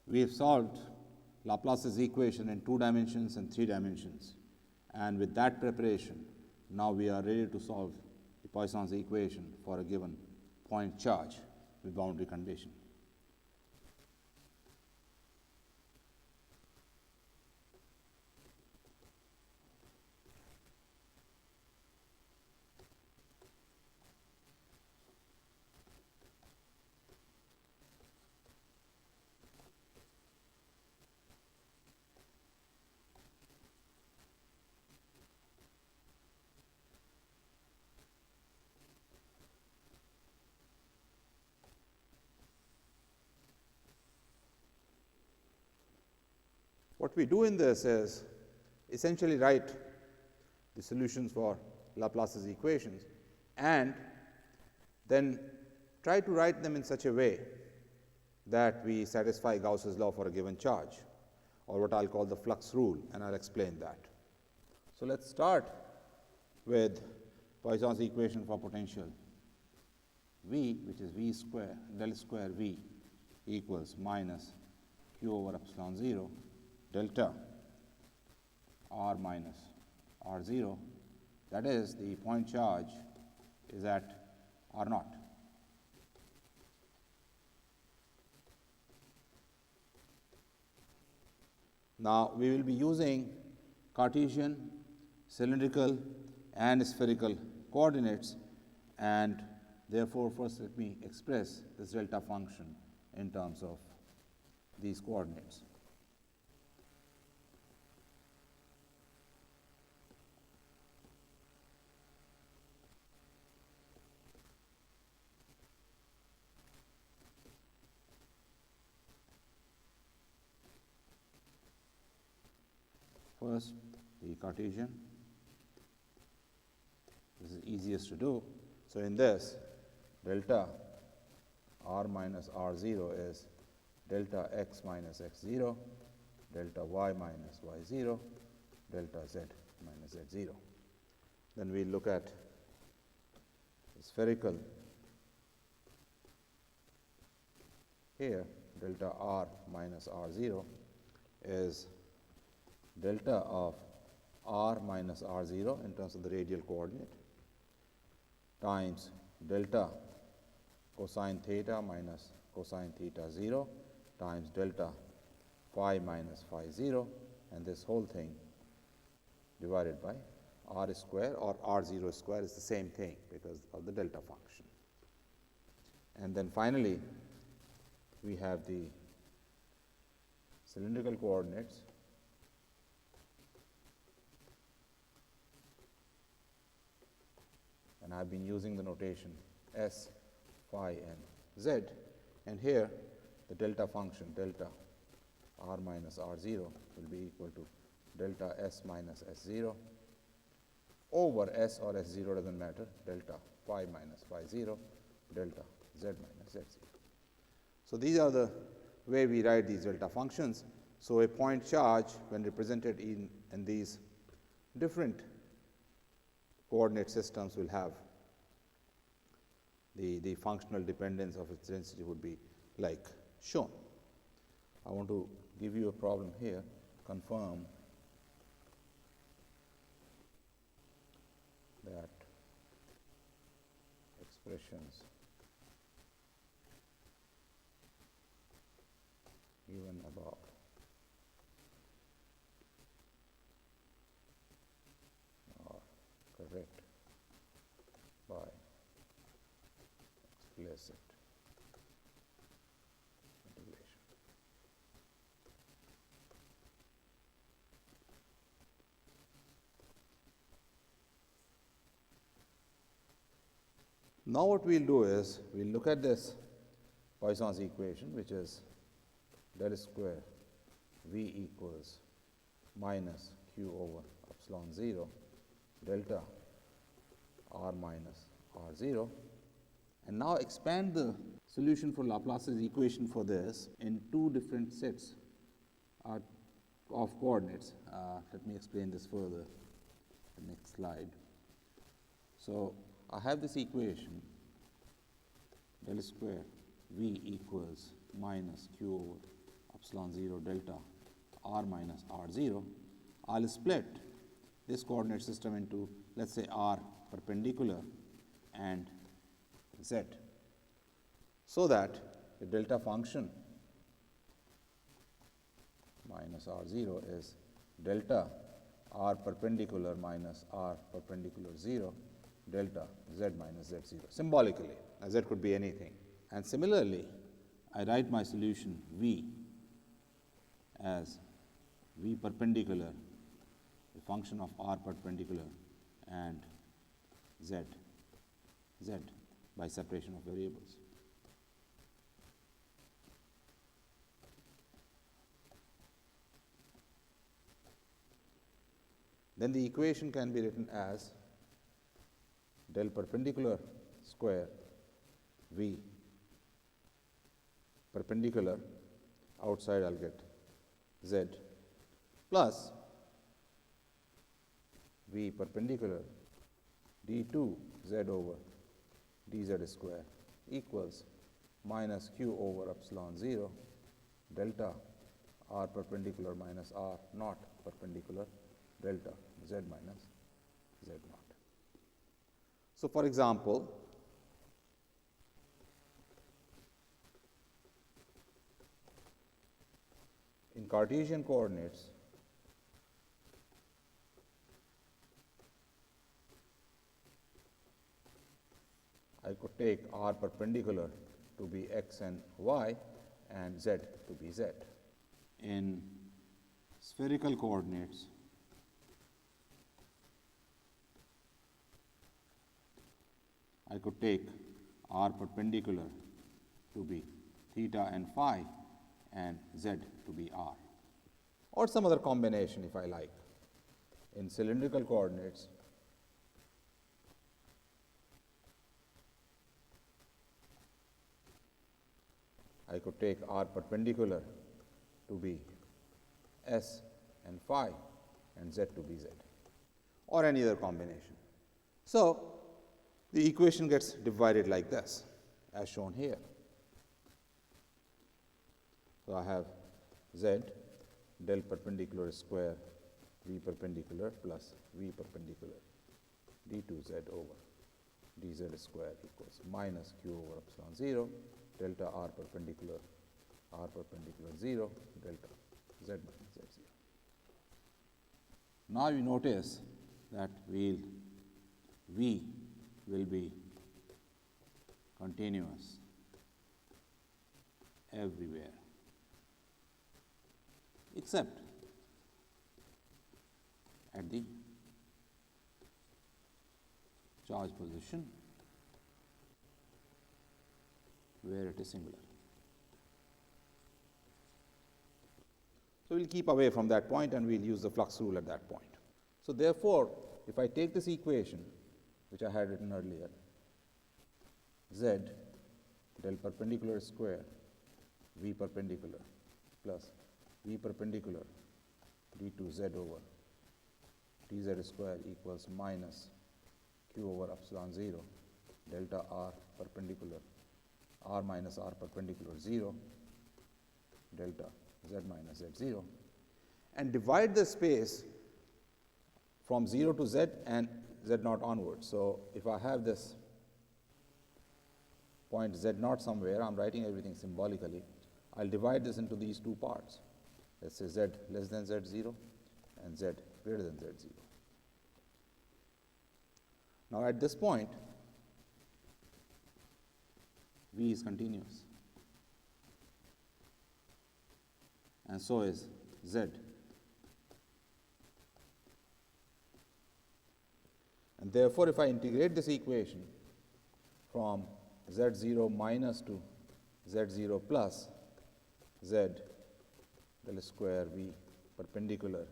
We have solved Laplace's equation in 2 dimensions and 3 dimensions. And with that preparation, now we are ready to solve the Poisson's equation for a given point charge with boundary condition. What we do in this is essentially write the solutions for Laplace's equations and then try to write them in such a way that we satisfy Gauss's law for a given charge, or what I'll call the Flux Rule, and I'll explain that. So let's start with Poisson's equation for potential V, which is V square, del square V equals minus Q over epsilon 0 delta r minus r0, that is, the point charge is at r naught. Now, we will be using Cartesian, cylindrical, and spherical coordinates, and therefore, first let me express this delta function in terms of these coordinates. First, the Cartesian. This is easiest to do. So, in this, delta r minus r0 is delta x minus x0, delta y minus y0, delta z minus z0. Then we look at the spherical. Here, delta r minus r0 is delta of r minus r0 in terms of the radial coordinate times delta cosine theta minus cosine theta 0 times delta phi minus phi 0, and this whole thing divided by r square, or r0 square is the same thing because of the delta function. And then finally, we have the cylindrical coordinates. And I've been using the notation s, phi, and z. And here, the delta function, delta r minus r0 will be equal to delta s minus s0 over s or s0 doesn't matter, delta phi minus phi 0, delta z minus z0. So these are the way we write these delta functions. So a point charge, when represented in these different coordinate systems, will have the functional dependence of its density would be like shown. I want to give you a problem here, confirm that expressions given above are correct by explicit integration. Now what we'll do is, we'll look at this Poisson's equation, which is del square V equals minus Q over epsilon 0 delta r minus r0, and now expand the solution for Laplace's equation for this in 2 different sets of coordinates. Let me explain this further in the next slide. So I have this equation del square V equals minus Q over epsilon 0 delta r minus r 0, I'll split this coordinate system into, let's say, r perpendicular and z, so that the delta function minus r 0 is delta r perpendicular minus r perpendicular 0 delta z minus z 0, symbolically, as z could be anything. And similarly, I write my solution v as v perpendicular, a function of r perpendicular, and z by separation of variables. Then the equation can be written as del perpendicular square v perpendicular, outside I'll get z, plus v perpendicular d2 z over dz square equals minus q over epsilon 0 delta r perpendicular minus r naught perpendicular delta z minus z naught. So, for example, in Cartesian coordinates, I could take r perpendicular to be x and y and z to be z. In spherical coordinates, I could take r perpendicular to be theta and phi and z to be r, or some other combination if I like. In cylindrical coordinates, I could take r perpendicular to be s and phi and z to be z, or any other combination. So, the equation gets divided like this, as shown here. So, I have z del perpendicular square v perpendicular plus v perpendicular d2z over dz square equals minus q over epsilon 0 delta r perpendicular 0 delta z minus z 0. Now, you notice that v will be continuous everywhere except at the charge position where it is singular. So, we will keep away from that point and we will use the flux rule at that point. So, therefore, if I take this equation which I had written earlier, z del perpendicular square v perpendicular plus v perpendicular d2z over dz square equals minus q over epsilon 0 delta r perpendicular r minus r perpendicular 0 delta z minus z 0, and divide the space from 0 to z and z naught onwards. So, if I have this point z naught somewhere, I am writing everything symbolically. I will divide this into these two parts. Let us say z less than z 0 and z greater than z 0. Now, at this point, v is continuous, and so is z. And therefore, if I integrate this equation from z0 minus to z0 plus z del square v perpendicular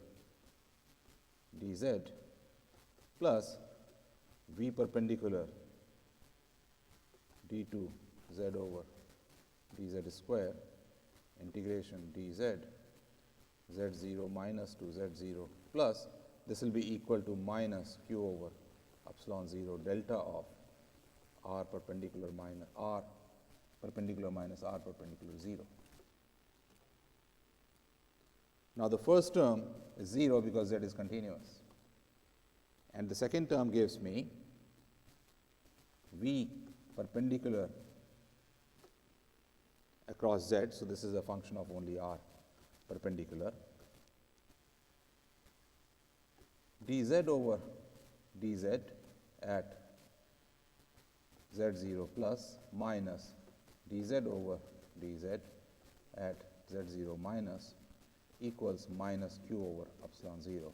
dz plus v perpendicular d2 z over dz square integration dz z0 minus to z0 plus, this will be equal to minus q over epsilon 0 delta of r perpendicular minus r perpendicular 0. Now, the first term is 0 because z is continuous, and the second term gives me v perpendicular across z. So, this is a function of only r perpendicular, dz over dz at z0 plus minus dz over dz at z0 minus equals minus q over epsilon 0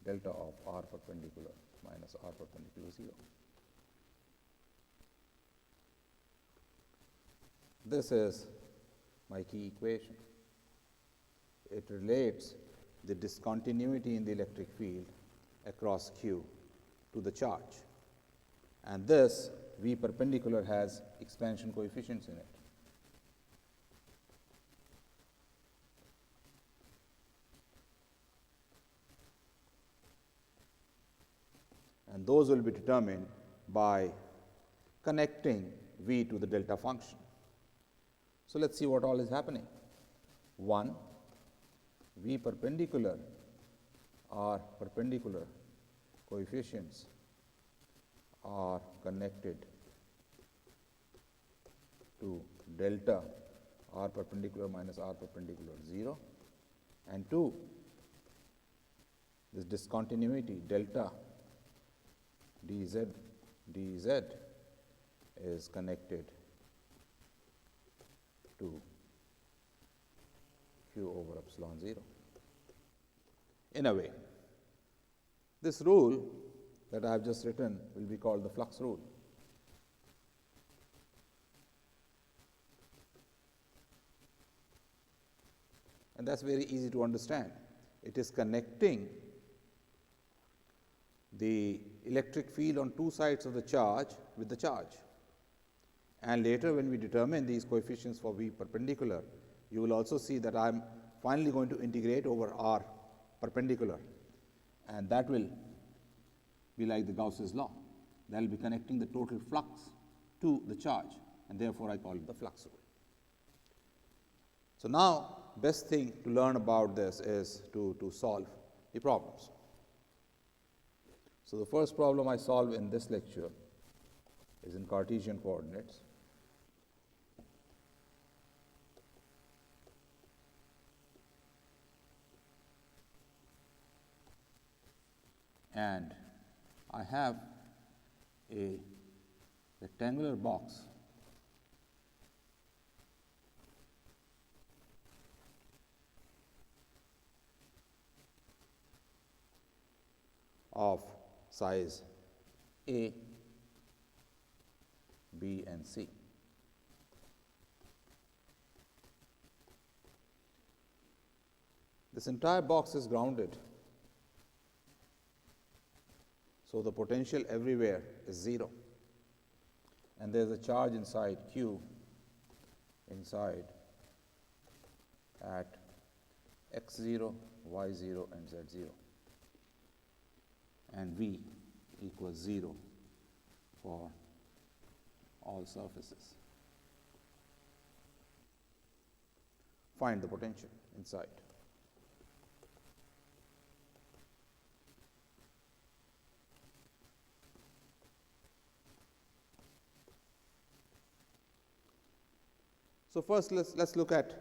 delta of r perpendicular minus r perpendicular 0. This is my key equation. It relates the discontinuity in the electric field across q to the charge, and this v perpendicular has expansion coefficients in it. And those will be determined by connecting v to the delta function. So, let us see what all is happening. 1, v perpendicular are perpendicular coefficients are connected to delta r perpendicular minus r perpendicular 0, and 2, this discontinuity delta dz dz is connected to q over epsilon 0. In a way, this rule that I have just written will be called the flux rule. And that is very easy to understand. It is connecting the electric field on two sides of the charge with the charge. And later, when we determine these coefficients for v perpendicular, you will also see that I am finally going to integrate over r perpendicular, and that will be like the Gauss's law. That will be connecting the total flux to the charge, and therefore, I call it the flux rule. So, now best thing to learn about this is to solve the problems. So, the first problem I solve in this lecture is in Cartesian coordinates. And I have a rectangular box of size A, B, and C. This entire box is grounded, so the potential everywhere is 0, and there is a charge inside Q inside at x0, y0, and z0, and V equals 0 for all surfaces. Find the potential inside. So, first let's look at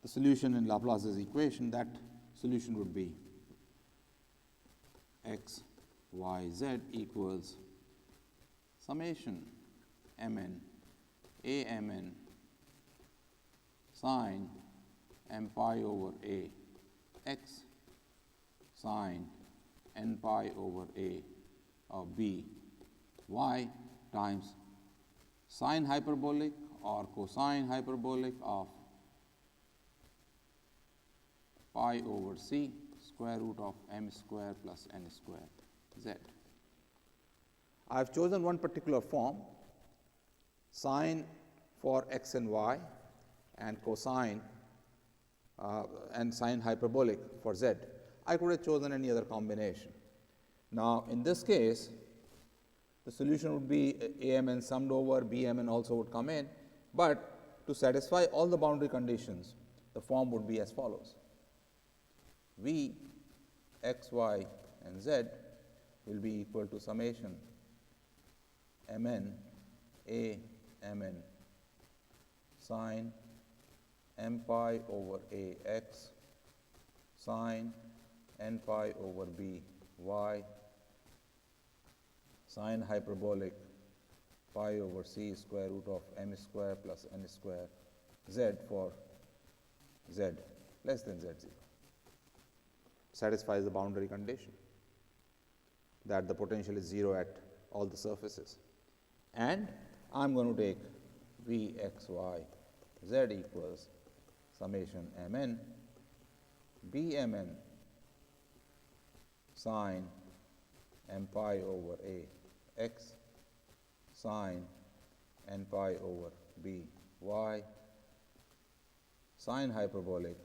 the solution in Laplace's equation. That solution would be x, y, z equals summation mn a mn sine m pi over a x sine n pi over a of b y times sine hyperbolic or cosine hyperbolic of pi over c square root of m square plus n square z. I have chosen one particular form, sine for x and y, and cosine and sine hyperbolic for z. I could have chosen any other combination. Now, in this case, the solution would be amn summed over, bmn also would come in, but to satisfy all the boundary conditions, the form would be as follows. V x, y, and z will be equal to summation mn a mn sine m pi over a x sine n pi over b y sine hyperbolic pi over c square root of m square plus n square z for z less than z0. Satisfies the boundary condition that the potential is 0 at all the surfaces. And I am going to take V x y z equals summation mn b mn sine m pi over a x sine n pi over b y sine hyperbolic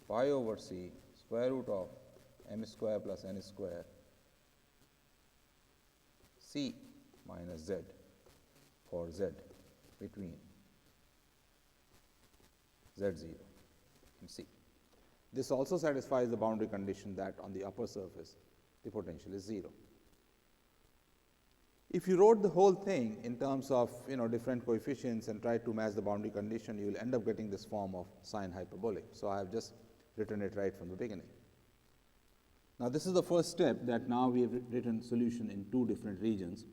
pi over c square root of m square plus n square c minus z for z between z0 and c. This also satisfies the boundary condition that on the upper surface the potential is 0. If you wrote the whole thing in terms of different coefficients and tried to match the boundary condition, you will end up getting this form of sine hyperbolic. So I have just written it right from the beginning. Now this is the first step, that now we have written solution in two different regions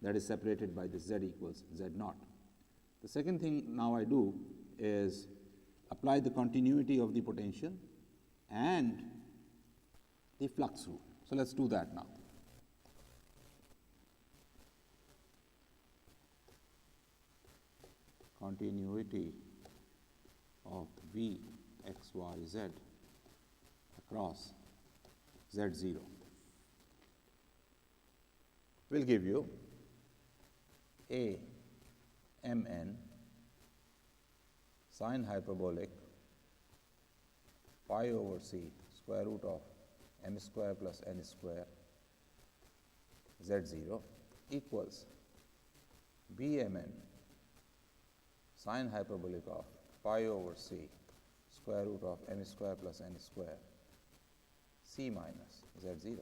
that is separated by this z equals z0. The second thing now I do is apply the continuity of the potential and the flux rule. So let's do that now. Continuity of V x y z across z0 will give you a mn sine hyperbolic pi over c square root of m square plus n square z0 equals bmn sine hyperbolic of pi over c square root of m square plus n square c minus z0.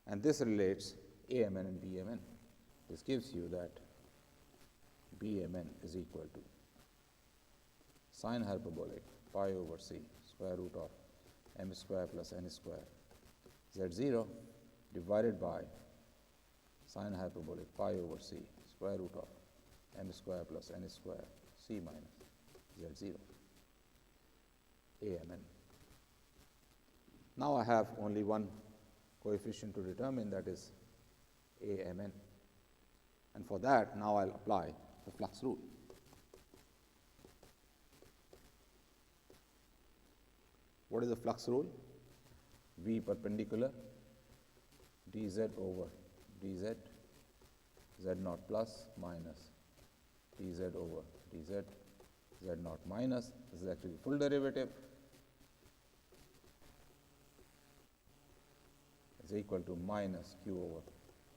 And this relates amn and bmn. This gives you that bmn is equal to sine hyperbolic pi over c square root of m square plus n square z0 divided by sine hyperbolic pi over c square root of m square plus n square c minus z0 amn. Now I have only one coefficient to determine, that is amn, and for that now I'll apply the flux rule. What is the flux rule? V perpendicular dz over dz z0 plus minus dz over dz z0 minus, this is actually full derivative, is equal to minus q over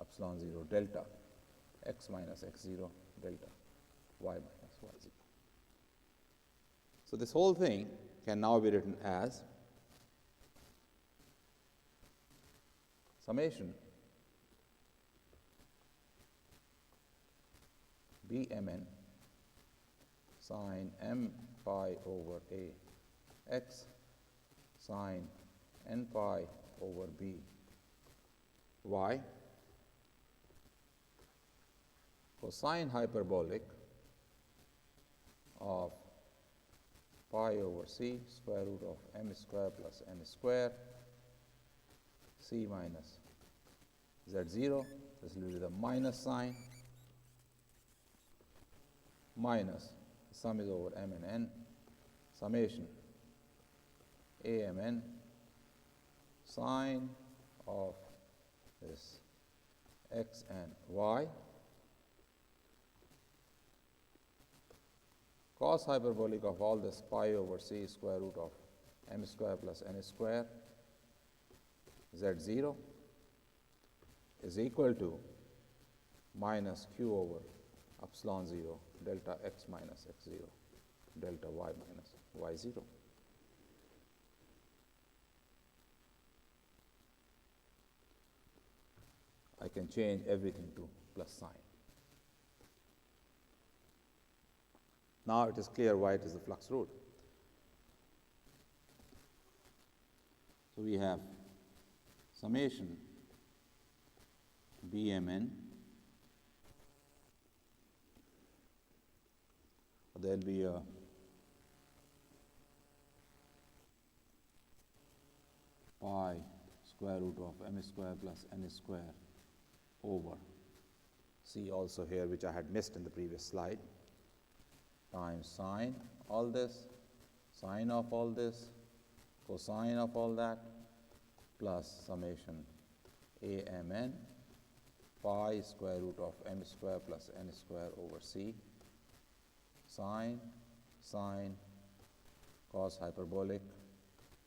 epsilon 0 delta x minus x0 delta y minus y0. So this whole thing can now be written as summation bmn sine m pi over a x sine n pi over b y cosine hyperbolic of pi over c square root of m square plus n square c minus z0, this will be the minus sign, minus the sum is over m and n, summation amn sine of this x and y cos hyperbolic of all this pi over c square root of m square plus n square z0 is equal to minus q over epsilon 0 delta x minus x0 delta y minus y0. can change everything to plus sign. Now it is clear why it is the flux rule. So we have summation Bmn, there will be a pi square root of m square plus n square over C also here, which I had missed in the previous slide, times sine all this, sine of all this, cosine of all that, plus summation Amn pi square root of m square plus n square over C, sine, sine, cos hyperbolic,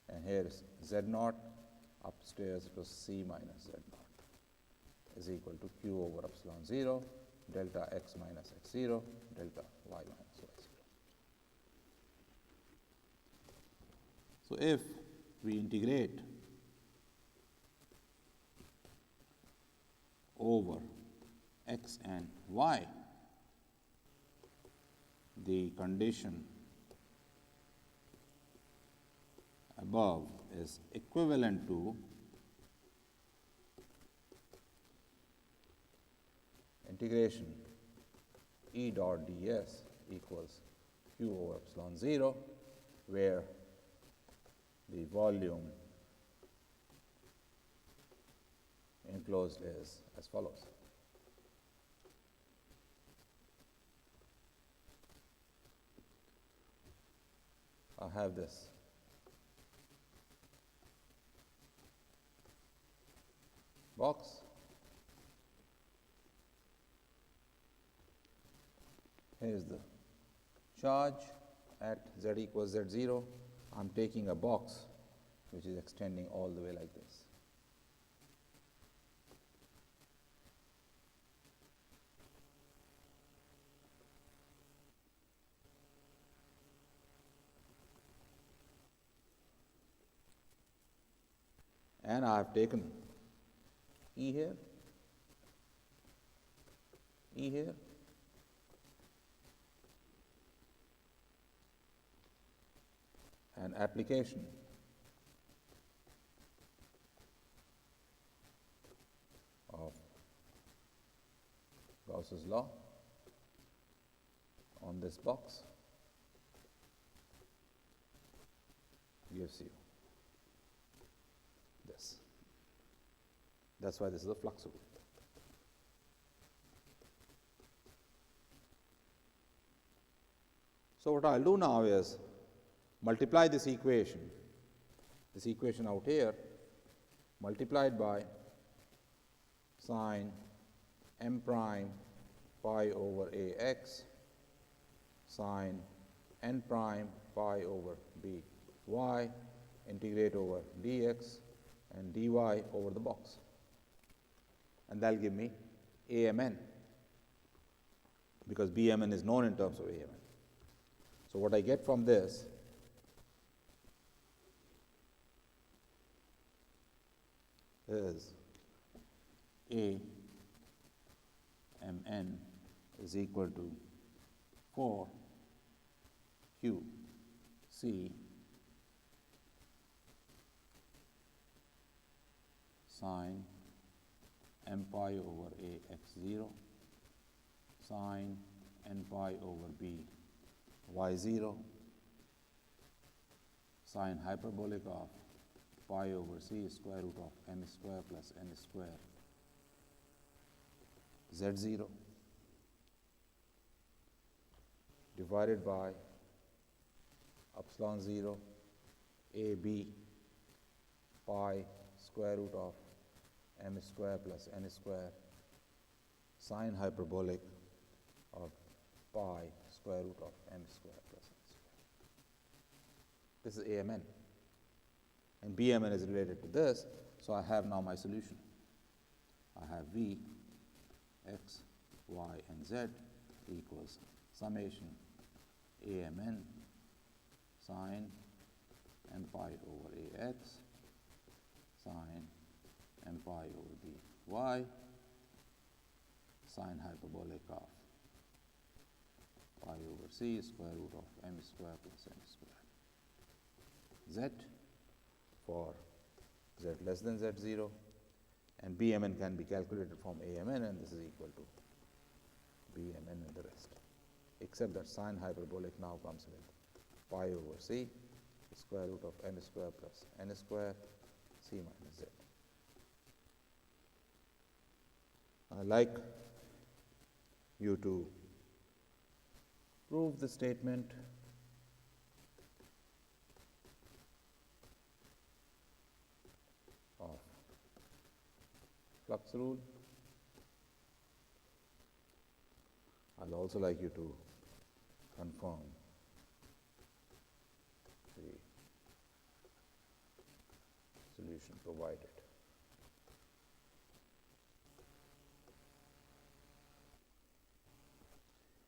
and here is z naught, upstairs it was C minus z naught, is equal to q over epsilon 0, delta x minus x 0, delta y minus y 0. So if we integrate over x and y, the condition above is equivalent to integration E dot ds equals q over epsilon 0, where the volume enclosed is as follows. I have this box, here is the charge at z equals z0. I am taking a box which is extending all the way like this. And I have taken E here, E here, and application of Gauss's law on this box gives you this. That's why this is a flux rule. So what I'll do now is multiply this equation out here, multiplied by sine m prime pi over ax, sine n prime pi over by, integrate over dx and dy over the box. And that will give me Amn, because Bmn is known in terms of Amn. So what I get from this is Amn is equal to 4q c sine m pi over ax0 sine n pi over b y0 sine hyperbolic of pi over c square root of m square plus n square z0 divided by epsilon 0 ab pi square root of m square plus n square sine hyperbolic of pi square root of m square plus n square. This is Amn. And Bmn is related to this, so I have now my solution. I have V, x, y, and z equals summation Amn sine m pi over ax sine m pi over by sine hyperbolic of pi over c square root of m square plus n square. Z for z less than z0, and Bmn can be calculated from Amn, and this is equal to Bmn and the rest, except that sine hyperbolic now comes with pi over c square root of m square plus n square c minus z. I like you to prove the statement of flux rule. I'll also like you to confirm the solution provided.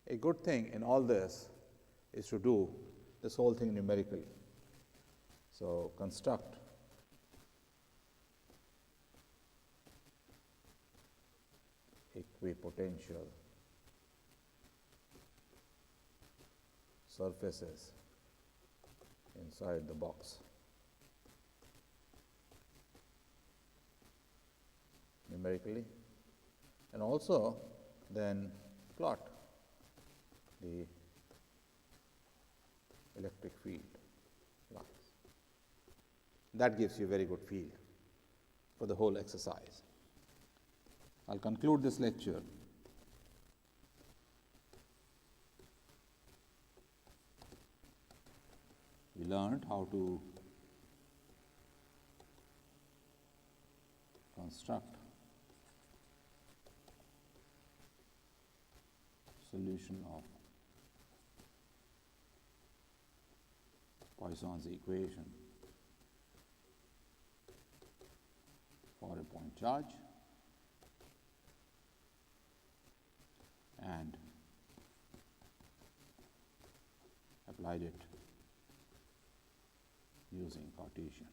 A good thing in all this is to do this whole thing numerically. So construct equipotential surfaces inside the box numerically, and also then plot the electric field lines. That gives you a very good feel for the whole exercise. I'll conclude this lecture we learned how to construct solution of Poisson's equation for a point charge, and applied it using Cartesian.